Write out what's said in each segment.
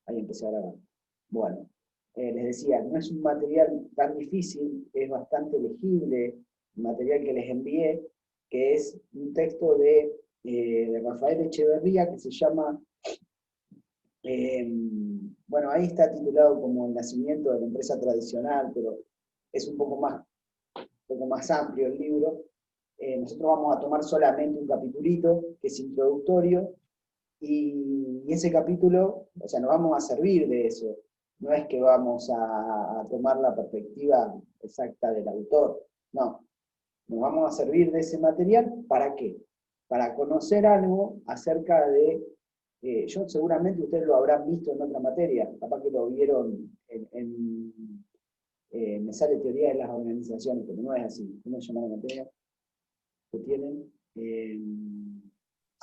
Ahí empecé a grabar. Bueno, les decía, no es un material tan difícil, es bastante legible, el material que les envié, que es un texto de Rafael Echeverría que se llama, bueno, ahí está titulado como El nacimiento de la empresa tradicional, pero es un poco más amplio el libro. Nosotros vamos a tomar solamente un capitulito, que es introductorio, y ese capítulo, o sea, nos vamos a servir de eso. No es que vamos a tomar la perspectiva exacta del autor, no. Nos vamos a servir de ese material, ¿para qué? Para conocer algo acerca de, yo seguramente ustedes lo habrán visto en otra materia, capaz que lo vieron me sale teoría de las organizaciones, pero no es así. ¿Cómo se llama la materia? Que tienen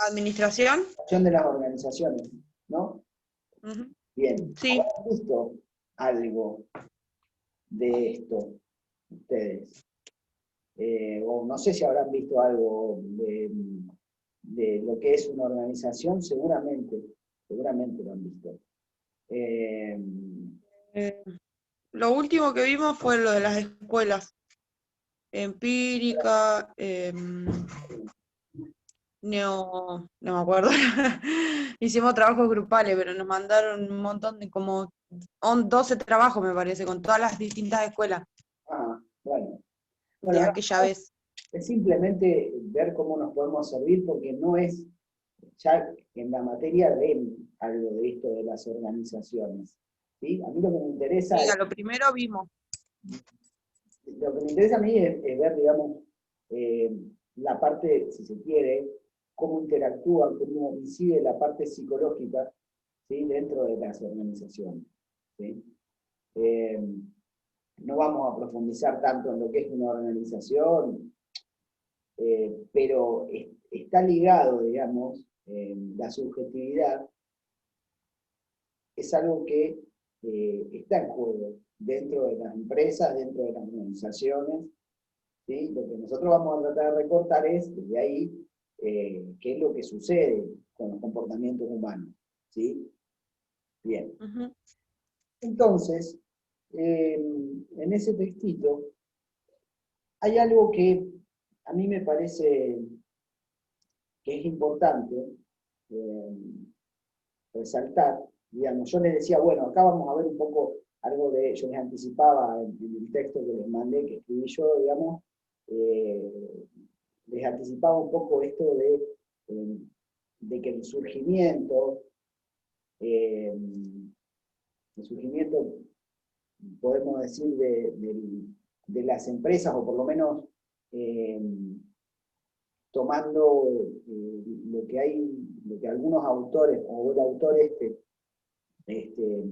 ¿Administración? acción de las organizaciones, ¿no? Uh-huh. Bien, Sí. ¿habrán visto algo de esto ustedes? O no sé si habrán visto algo de lo que es una organización, seguramente lo han visto. Lo último que vimos fue lo de las escuelas. Empírica, no me acuerdo. Hicimos trabajos grupales, pero nos mandaron un montón de, como 12 trabajos, me parece, con todas las distintas escuelas Bueno, de no, aquella vez. es simplemente ver cómo nos podemos servir, porque no es, ya en la materia ven algo de esto de las organizaciones. ¿Sí? A mí lo que me interesa Sí, a lo primero vimos. Lo que me interesa a mí es ver, digamos, la parte, si se quiere, cómo interactúa, cómo incide la parte psicológica, ¿sí? Dentro de las organizaciones. ¿Sí? No vamos a profundizar tanto en lo que es una organización, pero está ligado, digamos, la subjetividad es algo que está en juego dentro de las empresas, dentro de las organizaciones. ¿Sí? Lo que nosotros vamos a tratar de recortar es, desde ahí, qué es lo que sucede con los comportamientos humanos. ¿Sí? Bien. Uh-huh. Entonces, en ese textito, hay algo que a mí me parece que es importante eh, resaltar. Digamos, yo les decía, bueno, acá vamos a ver un poco algo de, yo les anticipaba en el texto que les mandé, que escribí yo, digamos, les anticipaba un poco esto de que eh, el surgimiento, podemos decir, de las empresas, o por lo menos tomando lo que algunos autores, o el autor que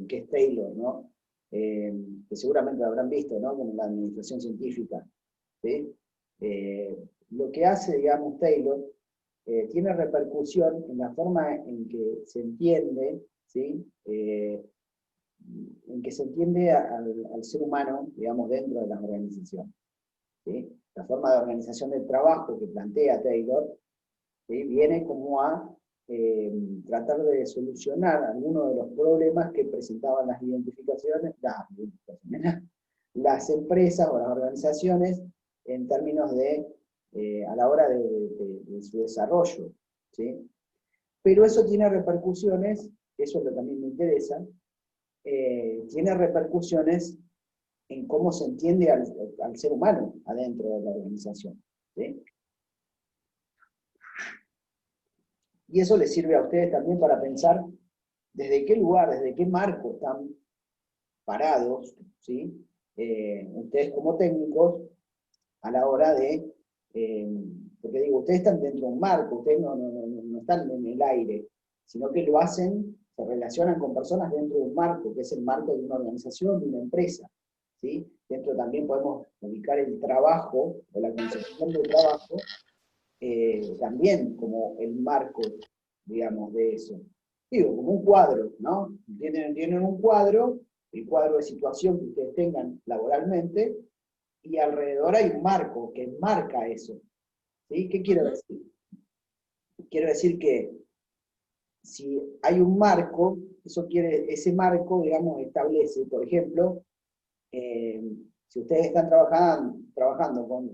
es Taylor, ¿no? Que seguramente lo habrán visto, ¿no? Como la administración científica, ¿sí? Lo que hace, digamos, Taylor, tiene repercusión en la forma en que se entiende, ¿sí? En que se entiende al ser humano, digamos, dentro de las organizaciones. ¿Sí? La forma de organización del trabajo que plantea Taylor, ¿sí? Viene como a tratar de solucionar algunos de los problemas que presentaban las empresas o las organizaciones en términos a la hora de su desarrollo. ¿Sí? Pero eso tiene repercusiones, eso es lo que también me interesa, tiene repercusiones en cómo se entiende al ser humano adentro de la organización. ¿Sí? Y eso les sirve a ustedes también para pensar desde qué lugar, desde qué marco están parados, ¿sí? Ustedes como técnicos, a la hora porque digo, ustedes están dentro de un marco, ustedes no están en el aire, sino que lo hacen, se relacionan con personas dentro de un marco, que es el marco de una organización, de una empresa. ¿Sí? Dentro también podemos ubicar el trabajo, o la concepción del trabajo, también como el marco, digamos, de eso. Digo, como un cuadro, ¿no? Tienen un cuadro, el cuadro de situación que ustedes tengan laboralmente, y alrededor hay un marco que marca eso. ¿Sí? ¿Qué quiero decir? Quiero decir que si hay un marco, ese marco, digamos, establece, por ejemplo, si ustedes están trabajando con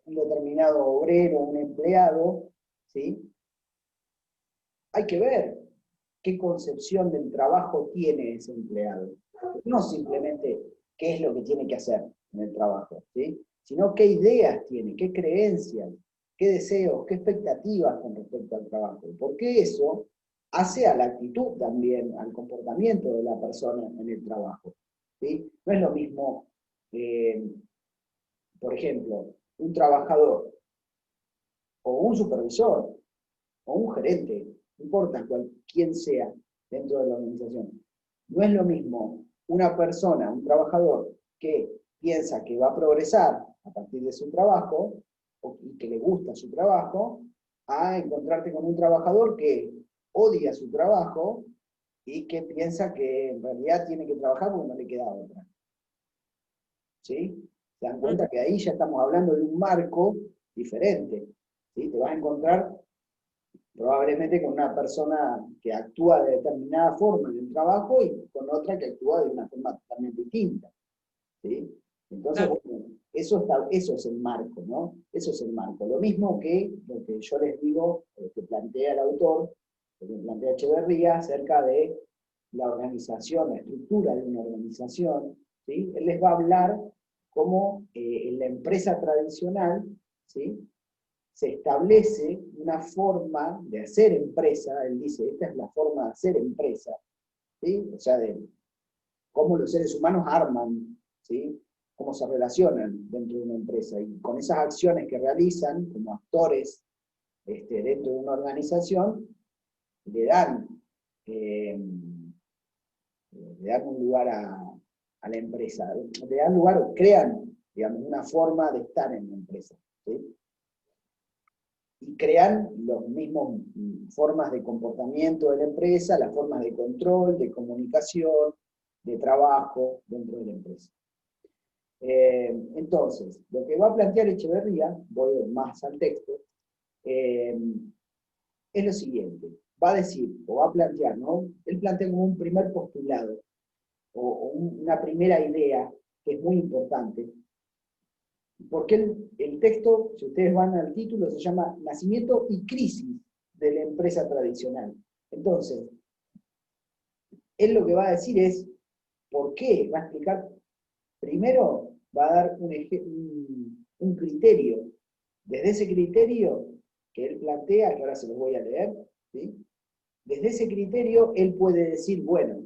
un determinado obrero, un empleado, ¿sí? Hay que ver qué concepción del trabajo tiene ese empleado. No simplemente qué es lo que tiene que hacer en el trabajo, ¿sí? Sino qué ideas tiene, qué creencias, qué deseos, qué expectativas con respecto al trabajo. Porque eso hace a la actitud también, al comportamiento de la persona en el trabajo, ¿sí? No es lo mismo, por ejemplo, un trabajador o un supervisor o un gerente, no importa quién sea dentro de la organización. No es lo mismo una persona, un trabajador, que piensa que va a progresar a partir de su trabajo y que le gusta su trabajo, a encontrarte con un trabajador que odia su trabajo y que piensa que en realidad tiene que trabajar porque no le queda otra. ¿Sí? Se dan cuenta que ahí ya estamos hablando de un marco diferente. ¿Sí? Te vas a encontrar probablemente con una persona que actúa de determinada forma en el trabajo y con otra que actúa de una forma totalmente distinta. ¿Sí? Entonces, bueno, eso es el marco, ¿no? Eso es el marco. Lo mismo que lo que yo les digo, lo que plantea el autor, lo que plantea Echeverría acerca de la organización, la estructura de una organización, ¿sí? Él les va a hablar cómo en la empresa tradicional, ¿sí? Se establece una forma de hacer empresa, él dice, esta es la forma de hacer empresa, ¿sí? O sea, de cómo los seres humanos arman, ¿sí? Cómo se relacionan dentro de una empresa, y con esas acciones que realizan como actores dentro de una organización, le dan, eh, le dan un lugar a la empresa, le dan lugar o crean, digamos, una forma de estar en la empresa, ¿sí? Y crean los mismos formas de comportamiento de la empresa, las formas de control, de comunicación, de trabajo dentro de la empresa. Entonces, lo que va a plantear Echeverría, voy más al texto, es lo siguiente. Va a decir, o va a plantear, ¿no? Él plantea como un primer postulado, o una primera idea, que es muy importante, porque el texto, si ustedes van al título, se llama Nacimiento y crisis de la empresa tradicional. Entonces, él lo que va a decir es, ¿por qué? Va a explicar, primero va a dar un criterio. Desde ese criterio que él plantea, que ahora se los voy a leer, ¿sí? Desde ese criterio él puede decir, bueno,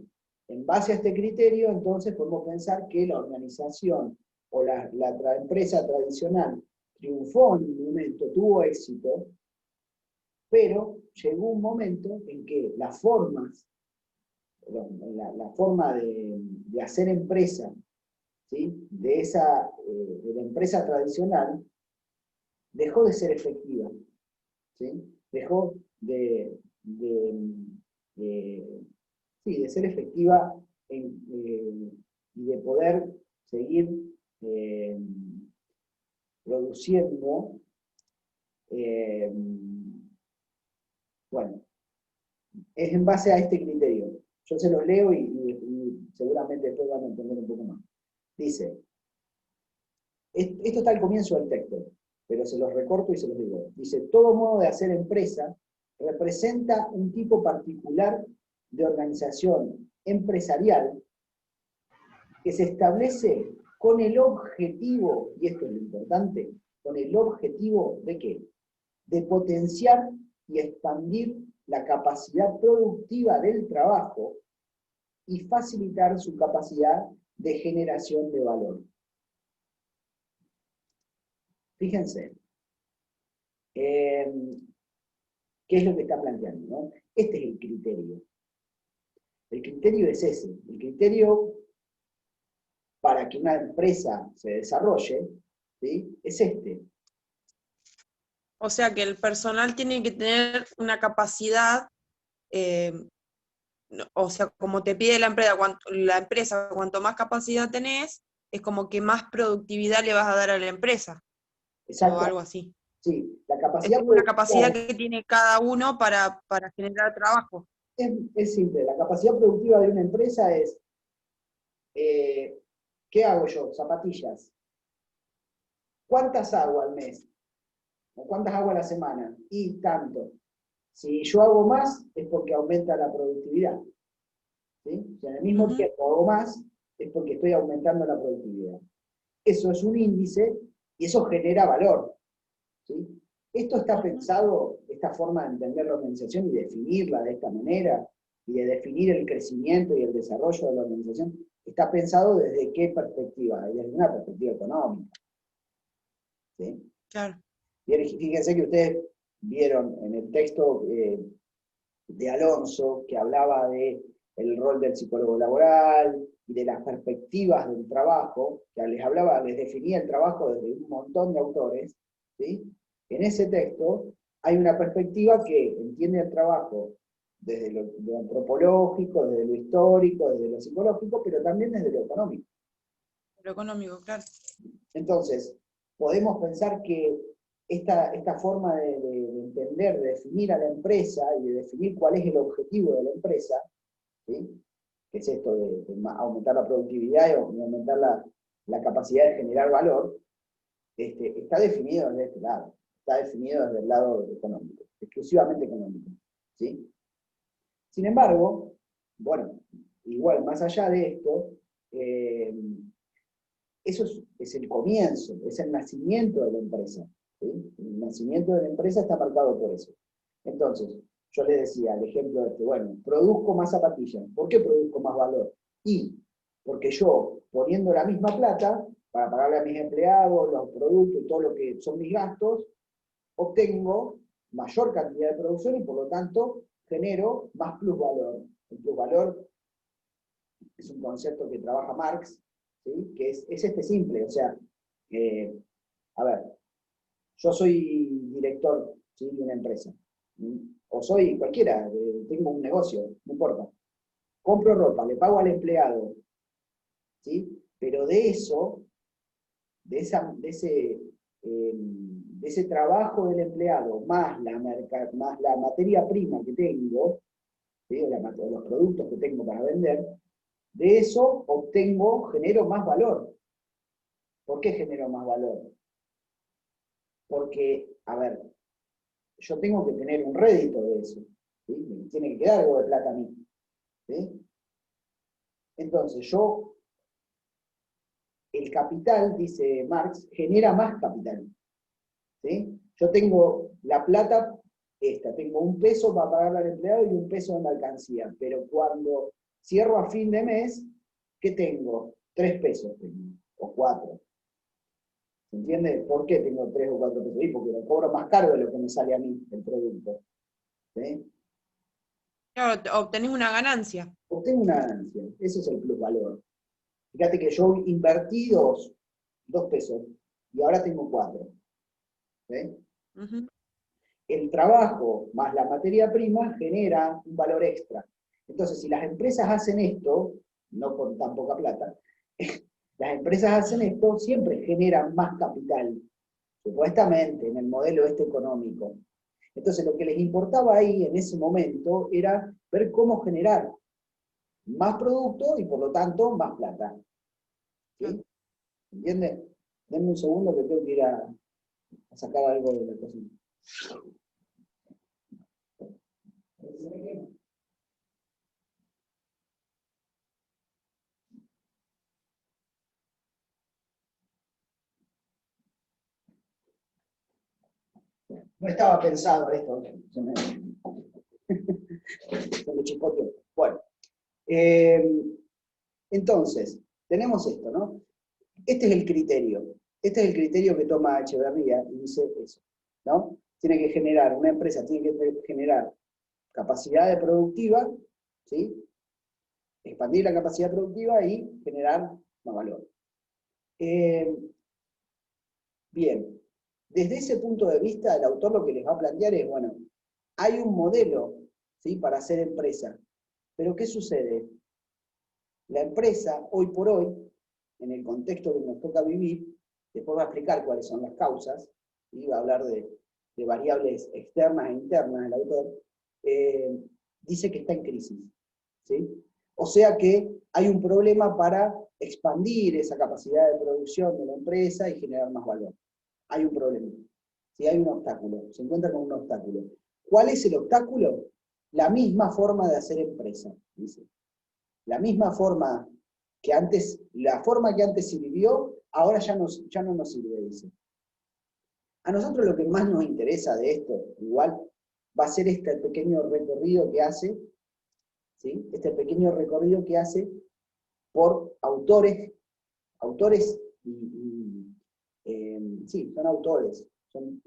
en base a este criterio, entonces podemos pensar que la organización o la empresa tradicional triunfó en un momento, tuvo éxito, pero llegó un momento en que las formas, la forma de hacer empresa, ¿sí? de la empresa tradicional, dejó de ser efectiva, ¿sí? Dejó sí, de ser efectiva y de poder seguir produciendo, bueno, es en base a este criterio. Yo se los leo y seguramente después van a entender un poco más. Dice, esto está al comienzo del texto, pero se los recorto y se los digo. Dice, todo modo de hacer empresa representa un tipo particular de organización empresarial que se establece con el objetivo, y esto es lo importante, con el objetivo ¿de qué? De potenciar y expandir la capacidad productiva del trabajo y facilitar su capacidad de generación de valor. Fíjense, ¿qué es lo que está planteando? ¿No? Este es el criterio. El criterio es ese. El criterio para que una empresa se desarrolle, ¿sí? Es este. O sea que el personal tiene que tener una capacidad, o sea, como te pide la empresa, cuanto más capacidad tenés, es como que más productividad le vas a dar a la empresa, o Exacto. algo así. Sí, la Es capacidad como una productiva capacidad que tiene cada uno para generar trabajo. Es simple, la capacidad productiva de una empresa es, ¿qué hago yo? Zapatillas. ¿Cuántas hago al mes? ¿O cuántas hago a la semana? Y tanto. Si yo hago más, es porque aumenta la productividad. ¿Sí? Si en el mismo tiempo hago más, es porque estoy aumentando la productividad. Eso es un índice y eso genera valor. ¿Sí? Esto está pensado, esta forma de entender la organización y definirla de esta manera, y de definir el crecimiento y el desarrollo de la organización, está pensado desde qué perspectiva, desde una perspectiva económica. ¿Sí? Claro. Fíjense que ustedes vieron en el texto de Alonso, que hablaba de el rol del psicólogo laboral y de las perspectivas del trabajo, que les definía el trabajo desde un montón de autores, ¿sí? En ese texto hay una perspectiva que entiende el trabajo desde lo antropológico, desde lo histórico, desde lo psicológico, pero también desde lo económico. Lo económico, claro. Entonces, podemos pensar que esta forma de entender, de definir a la empresa y de definir cuál es el objetivo de la empresa, ¿sí? Que es esto de aumentar la productividad y aumentar la capacidad de generar valor, está definido desde este lado, está definido desde el lado económico, exclusivamente económico. ¿Sí? Sin embargo, bueno, igual, más allá de esto, eso es el comienzo, es el nacimiento de la empresa. ¿Sí? El nacimiento de la empresa está marcado por eso. Entonces, yo les decía, el ejemplo bueno, produzco más zapatillas. ¿Por qué produzco más valor? Y porque yo, poniendo la misma plata, para pagarle a mis empleados, los productos, todo lo que son mis gastos, obtengo mayor cantidad de producción y por lo tanto genero más plusvalor. El plusvalor es un concepto que trabaja Marx, ¿sí? Que es este simple, o sea, a ver, yo soy director, ¿sí? De una empresa, ¿sí? O soy cualquiera, tengo un negocio, no importa. Compro ropa, le pago al empleado, ¿sí? Pero de eso, de ese trabajo del empleado, más la materia prima que tengo, ¿sí? O los productos que tengo para vender, de eso genero más valor. ¿Por qué genero más valor? Porque, a ver, yo tengo que tener un rédito de eso. ¿Sí? Me tiene que quedar algo de plata a mí. ¿Sí? Entonces, el capital, dice Marx, genera más capital. ¿Sí? Yo tengo la plata, tengo un peso para pagarle al empleado y un peso en mercancía, pero cuando cierro a fin de mes, ¿qué tengo? 3 pesos tengo, o 4. ¿Se entiende? ¿Por qué tengo 3 o 4 pesos? Porque lo cobro más caro de lo que me sale a mí el producto. ¿Sí? Claro, obtenés una ganancia. Obtengo una ganancia, ese es el plusvalor. Fíjate que yo invertí 2 pesos y ahora tengo 4. ¿Sí? El trabajo más la materia prima genera un valor extra. Entonces, si las empresas hacen esto, no con tan poca plata, las empresas hacen esto, siempre generan más capital, supuestamente, en el modelo económico. Entonces, lo que les importaba ahí en ese momento era ver cómo generar más producto y por lo tanto más plata. ¿Sí? ¿Entiendes? Denme un segundo que tengo que ir a sacar algo de la cocina. No estaba pensado esto. Se me chipoteó. Bueno. Entonces, tenemos esto, ¿no? Este es el criterio. Este es el criterio que toma Echeverría y dice eso, ¿no? Tiene que generar, una empresa tiene que generar capacidad productiva, ¿sí? Expandir la capacidad productiva y generar más valor. Bien, desde ese punto de vista, el autor lo que les va a plantear es, bueno, hay un modelo, ¿sí? Para hacer empresa, pero ¿qué sucede? La empresa, hoy por hoy, en el contexto que nos toca vivir, después va a explicar cuáles son las causas, y va a hablar de variables externas e internas del autor, dice que está en crisis, ¿sí? O sea que hay un problema para expandir esa capacidad de producción de la empresa y generar más valor. Hay un problema. ¿Sí? Hay un obstáculo, se encuentra con un obstáculo. ¿Cuál es el obstáculo? La misma forma de hacer empresa, dice. La misma forma que antes, la forma que antes sirvió, ahora ya no nos sirve, dice. A nosotros lo que más nos interesa de esto, igual, va a ser este pequeño recorrido que hace, ¿sí? Este pequeño recorrido que hace por autores sí, son autores, son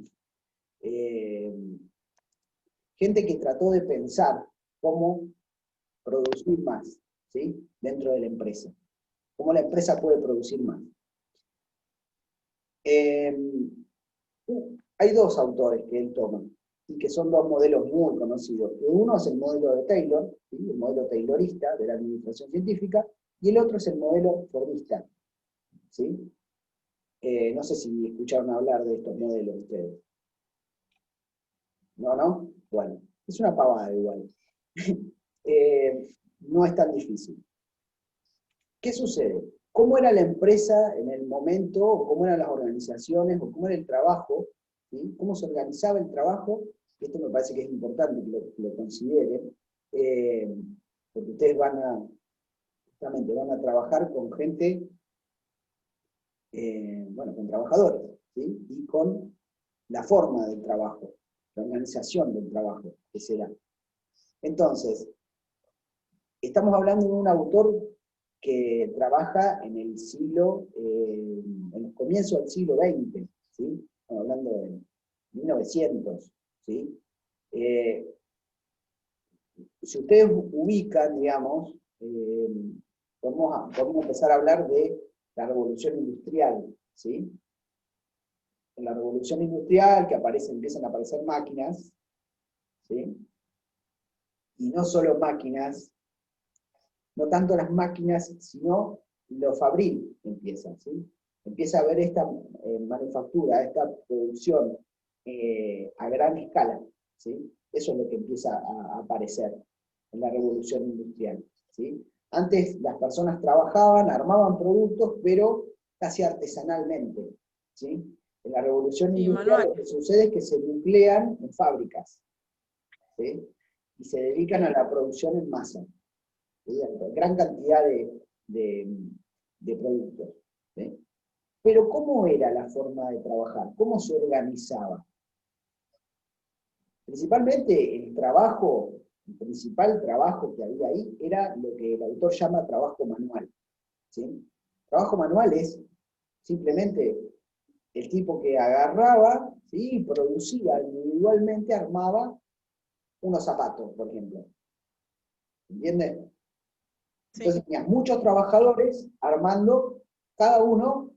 gente que trató de pensar cómo producir más, ¿sí? Dentro de la empresa, cómo la empresa puede producir más. Hay dos autores que él toma, y que son dos modelos muy conocidos. Uno es el modelo de Taylor, ¿sí? El modelo taylorista de la administración científica, y el otro es el modelo fordista, ¿sí? No sé si escucharon hablar de estos modelos ustedes. ¿No, no? Bueno, es una pavada igual. No es tan difícil. ¿Qué sucede? ¿Cómo era la empresa en el momento, o cómo eran las organizaciones, o cómo era el trabajo? ¿Sí? ¿Cómo se organizaba el trabajo? Esto me parece que es importante que lo consideren, porque ustedes justamente van a trabajar con gente, bueno, con trabajadores, ¿sí? Y con la forma del trabajo, la organización del trabajo que se da. Entonces, estamos hablando de un autor que trabaja en el siglo, en los comienzos del siglo XX, ¿sí? Estamos hablando de 1900, ¿sí? Si ustedes ubican, digamos, podemos empezar a hablar de la revolución industrial, ¿sí? En la revolución industrial que empiezan a aparecer máquinas, ¿sí? Y no solo máquinas, no tanto las máquinas, sino lo fabril empieza, ¿sí? Empieza a haber esta manufactura, esta producción a gran escala, ¿sí? Eso es lo que empieza a aparecer en la revolución industrial, ¿sí? Antes las personas trabajaban, armaban productos, pero casi artesanalmente, ¿sí? En la revolución industrial lo que sucede es que se nuclean en fábricas, ¿sí? Y se dedican a la producción en masa, ¿sí? Gran cantidad de productos, ¿sí? Pero ¿cómo era la forma de trabajar? ¿Cómo se organizaba? Principalmente el principal trabajo que había ahí era lo que el autor llama trabajo manual, ¿sí? Trabajo manual es simplemente el tipo que agarraba, ¿sí? Y producía individualmente, armaba unos zapatos, por ejemplo. ¿Entiendes? Entonces tenías muchos trabajadores armando cada uno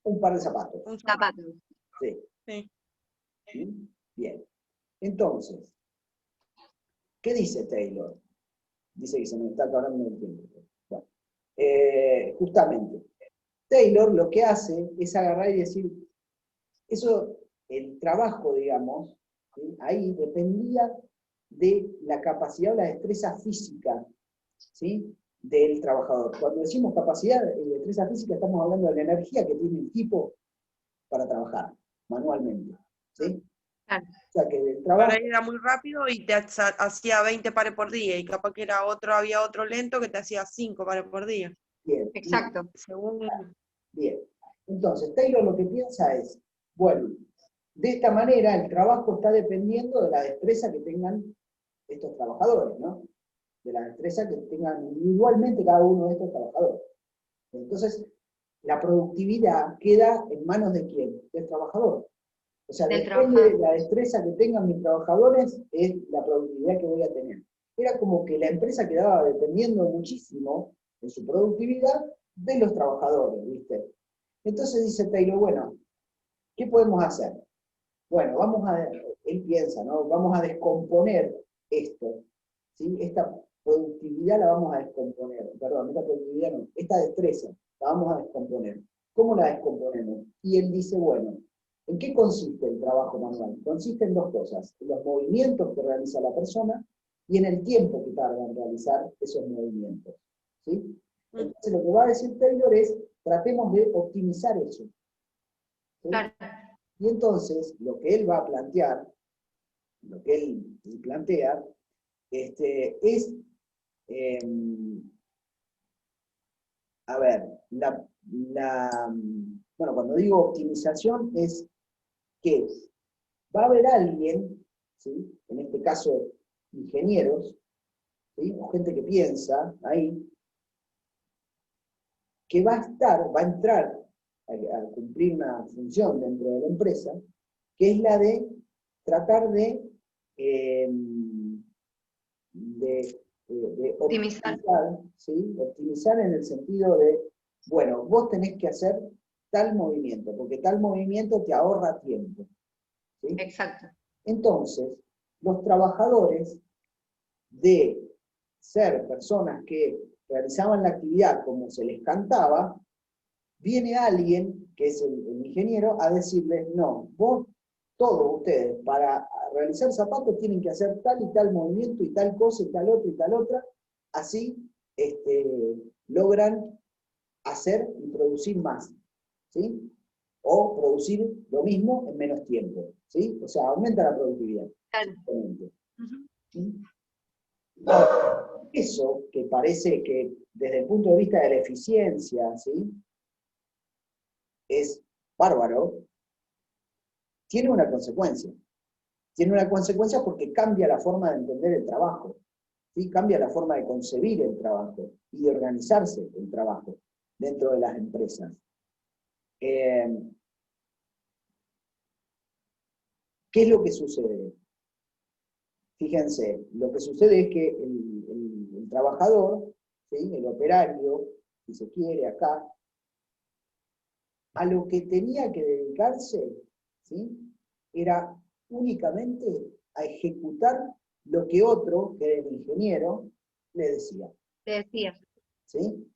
un par de zapatos. Un zapato. Sí. Sí. ¿Sí? Bien. Entonces, ¿qué dice Taylor? Dice que se me está acabando el tiempo. Bueno, justamente, Taylor lo que hace es agarrar y decir, eso, el trabajo, digamos, ¿sí? Ahí dependía de la capacidad o la destreza física, ¿sí? Del trabajador. Cuando decimos capacidad y destreza física, estamos hablando de la energía que tiene el tipo para trabajar manualmente, ¿sí? Claro. O sea que el Para trabajo... él era muy rápido y te hacía 20 pares por día, y capaz que había otro lento que te hacía 5 pares por día. Bien. Exacto. Según... Bien. Entonces, Taylor lo que piensa es, bueno, de esta manera el trabajo está dependiendo de la destreza que tengan estos trabajadores, ¿no? De la destreza que tengan individualmente cada uno de estos trabajadores. Entonces, la productividad queda en manos de quién? Del trabajador. O sea, depende de la destreza que tengan mis trabajadores, es la productividad que voy a tener. Era como que la empresa quedaba dependiendo muchísimo en su productividad de los trabajadores, ¿viste? Entonces dice Taylor, bueno, ¿qué podemos hacer? Bueno, él piensa, ¿no? Vamos a descomponer esto, ¿sí? Esta productividad la vamos a descomponer, perdón, esta productividad no, esta destreza la vamos a descomponer. ¿Cómo la descomponemos? Y él dice, bueno, ¿en qué consiste el trabajo manual? Consiste en dos cosas, en los movimientos que realiza la persona y en el tiempo que tarda en realizar esos movimientos. ¿Sí? Entonces lo que va a decir Taylor es, tratemos de optimizar eso. ¿Sí? Claro. Y entonces lo que él va a plantear, lo que él plantea, es, a ver, bueno, cuando digo optimización es que va a haber alguien, ¿sí? En este caso ingenieros, ¿sí? O gente que piensa ahí, que va a entrar a cumplir una función dentro de la empresa, que es la de tratar de Optimizar. optimizar, ¿sí? Optimizar en el sentido de, bueno, vos tenés que hacer tal movimiento, porque tal movimiento te ahorra tiempo. ¿Sí? Exacto. Entonces, los trabajadores de ser personas que realizaban la actividad como se les cantaba, viene alguien, que es el ingeniero, a decirles, no, vos, todos ustedes, para realizar zapatos tienen que hacer tal y tal movimiento y tal cosa y tal otra, así logran hacer y producir más, ¿sí? O producir lo mismo en menos tiempo, ¿sí? O sea, aumenta la productividad. Claro. ¿Sí? Ahora, eso que parece que desde el punto de vista de la eficiencia, ¿sí? Es bárbaro, tiene una consecuencia. Tiene una consecuencia porque cambia la forma de entender el trabajo, ¿sí? Cambia la forma de concebir el trabajo y de organizarse el trabajo dentro de las empresas. ¿Qué es lo que sucede? Fíjense, lo que sucede es que el trabajador, ¿sí? El operario, si se quiere acá, a lo que tenía que dedicarse, ¿sí? Era únicamente a ejecutar lo que otro, que era el ingeniero, le decía. Te decía. ¿Sí?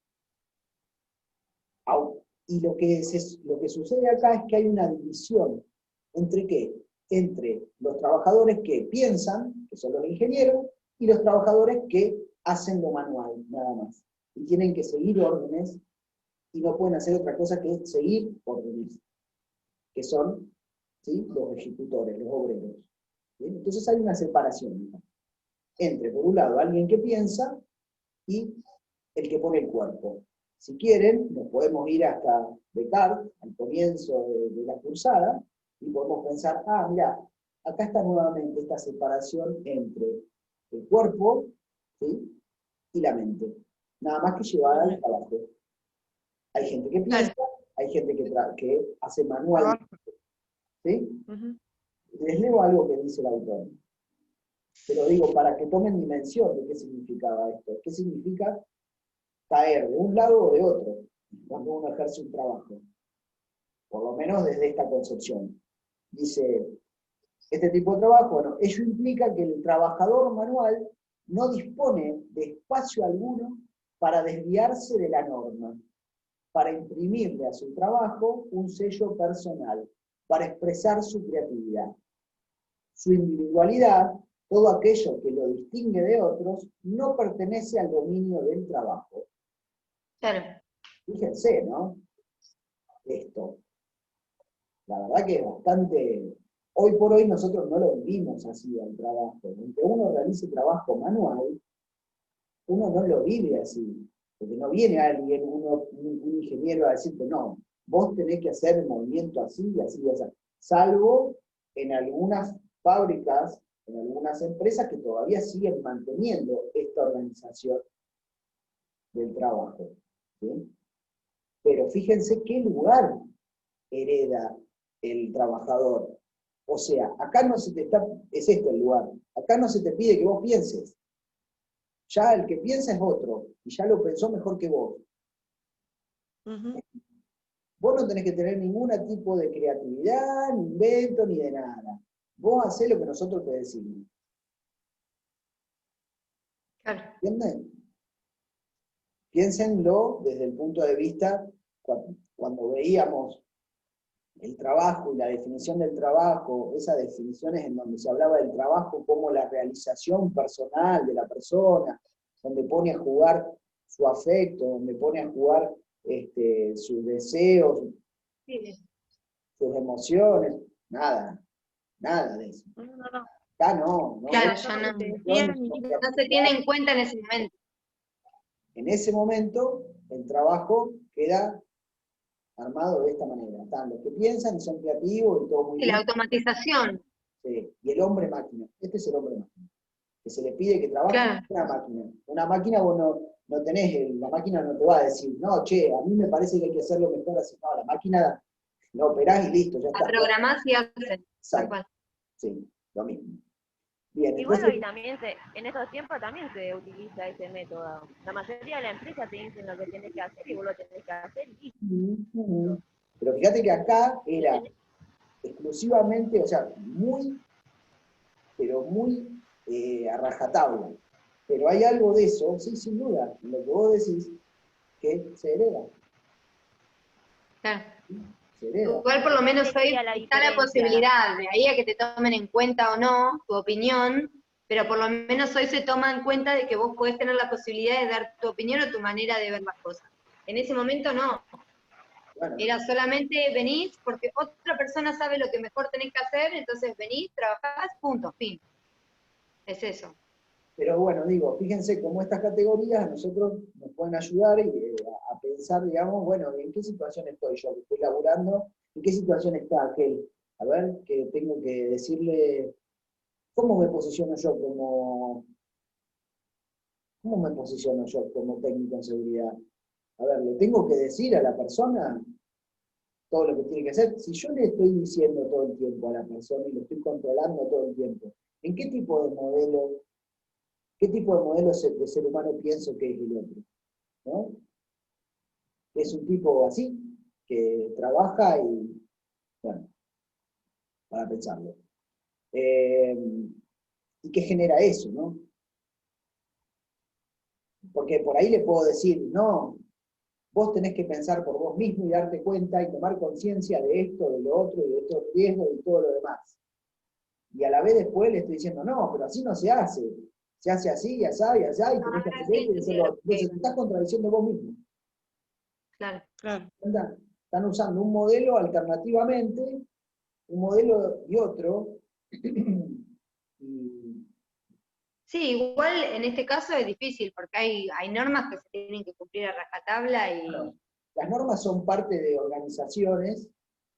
Y lo que sucede acá es que hay una división. ¿Entre qué? Entre los trabajadores que piensan, que son los ingenieros, y los trabajadores que hacen lo manual, nada más. Y tienen que seguir órdenes, y no pueden hacer otra cosa que seguir órdenes, que son, ¿sí? Los ejecutores, los obreros. ¿Sí? Entonces hay una separación, ¿no? Entre, por un lado, alguien que piensa y el que pone el cuerpo. Si quieren, nos podemos ir hasta Descartes, al comienzo de la cursada, y podemos pensar, mira, acá está nuevamente esta separación entre el cuerpo, ¿sí? Y la mente. Nada más que llevada al trabajo. Hay gente que piensa, hay gente que hace manual. ¿Sí? Les leo algo que dice el autor. Pero digo, para que tomen dimensión de qué significaba esto. ¿Qué significa caer de un lado o de otro cuando uno ejerce un trabajo? Por lo menos desde esta concepción. Dice, este tipo de trabajo, bueno, ello implica que el trabajador manual no dispone de espacio alguno para desviarse de la norma, para imprimirle a su trabajo un sello personal, para expresar su creatividad. Su individualidad, todo aquello que lo distingue de otros, no pertenece al dominio del trabajo. Claro. Fíjense, ¿no? Esto. La verdad que es bastante... Hoy por hoy nosotros no lo vivimos así al trabajo. Aunque uno realice trabajo manual, uno no lo vive así. Porque no viene alguien, un ingeniero a decirte, no, vos tenés que hacer el movimiento así y así y así. Salvo en algunas fábricas, en algunas empresas que todavía siguen manteniendo esta organización del trabajo. ¿Sí? Pero fíjense qué lugar hereda el trabajador. O sea, acá no se te está, es este el lugar, acá no se te pide que vos pienses. Ya el que piensa es otro, y ya lo pensó mejor que vos. Vos no tenés que tener ningún tipo de creatividad, ni invento, ni de nada. Vos hacés lo que nosotros te decimos. Claro. ¿Entienden? Piénsenlo desde el punto de vista, cuando veíamos el trabajo y la definición del trabajo, esas definiciones en donde se hablaba del trabajo como la realización personal de la persona, donde pone a jugar su afecto, donde pone a jugar sus deseos, Sí. sus emociones, nada de eso. No. Acá no. Claro, Eso ya es lo no, que te decían y no se tiene en cuenta en ese momento. En ese momento, el trabajo queda armado de esta manera. Están los que piensan y son creativos y todo muy Y la bien. automatización, Sí. Y el hombre máquina. Este es el hombre máquina. Que se le pide que trabaje claro. con una máquina. Una máquina vos no tenés, la máquina no te va a decir, no, che, a mí me parece que hay que hacerlo mejor así. No, la máquina la operás y listo, ya La está. programás y haces, tal Exacto. cual. Sí, lo mismo. Bien, Y bueno, entonces, y también en estos tiempos también se utiliza ese método. La mayoría de la empresa te dicen lo que tenés que hacer y vos lo tenés que hacer y listo. pero fíjate que acá Y era exclusivamente, o sea, muy, pero muy a rajatabla. Pero hay algo de eso, sí, sin duda, en lo que vos decís, que se hereda. Claro. Se hereda. Igual por lo menos ¿Qué hoy sería la está la diferencia? posibilidad, de ahí a que te tomen en cuenta o no tu opinión, pero por lo menos hoy se toma en cuenta de que vos podés tener la posibilidad de dar tu opinión o tu manera de ver las cosas. En ese momento no, Bueno, era solamente venís porque otra persona sabe lo que mejor tenés que hacer, entonces venís, trabajás, punto, fin. Es eso. pero bueno, digo, fíjense cómo estas categorías a nosotros nos pueden ayudar a pensar, digamos, bueno, ¿en qué situación estoy yo que estoy laburando? ¿En qué situación está aquel? A ver, que tengo que decirle, ¿cómo me posiciono yo como técnico en seguridad? A ver, ¿le tengo que decir a la persona todo lo que tiene que hacer? Si yo le estoy diciendo todo el tiempo a la persona y lo estoy controlando todo el tiempo, ¿en qué tipo de modelo de ser humano pienso que es el otro? ¿No? Es un tipo así, que trabaja y, bueno, para pensarlo. ¿Y qué genera eso, no? Porque por ahí le puedo decir, no, vos tenés que pensar por vos mismo y darte cuenta y tomar conciencia de esto, de lo otro, y de estos riesgos y todo lo demás. Y a la vez después le estoy diciendo, no, pero así no se hace. Se hace así, y así, y así, y tenés que hacer esto y hacer lo otro. Entonces te estás contradiciendo vos mismo. Claro. Están usando un modelo alternativamente, un modelo y otro. Y, Sí, igual en este caso es difícil porque hay normas que se tienen que cumplir a rajatabla y bueno, las normas son parte de organizaciones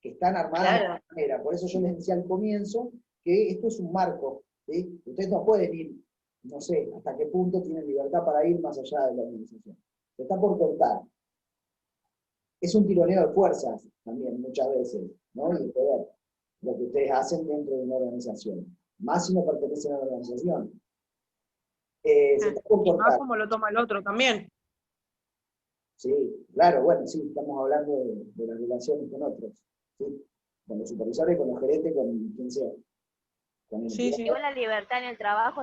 que están armadas de claro, esta manera. Por eso yo les decía al comienzo que esto es un marco. ¿Sí? Ustedes no pueden ir, no sé hasta qué punto tienen libertad para ir más allá de la organización. Se está por cortar. Es un tironeo de fuerzas también, muchas veces, ¿no? Y de poder, lo que ustedes hacen dentro de una organización. Más si no pertenecen a la organización. Se está por y más cortar. como lo toma el otro también. Sí, claro, bueno, sí, estamos hablando de las relaciones con otros, ¿sí? Con los supervisores, con los gerentes, con quien sea. Con el Sí, sí. Igual la libertad en el trabajo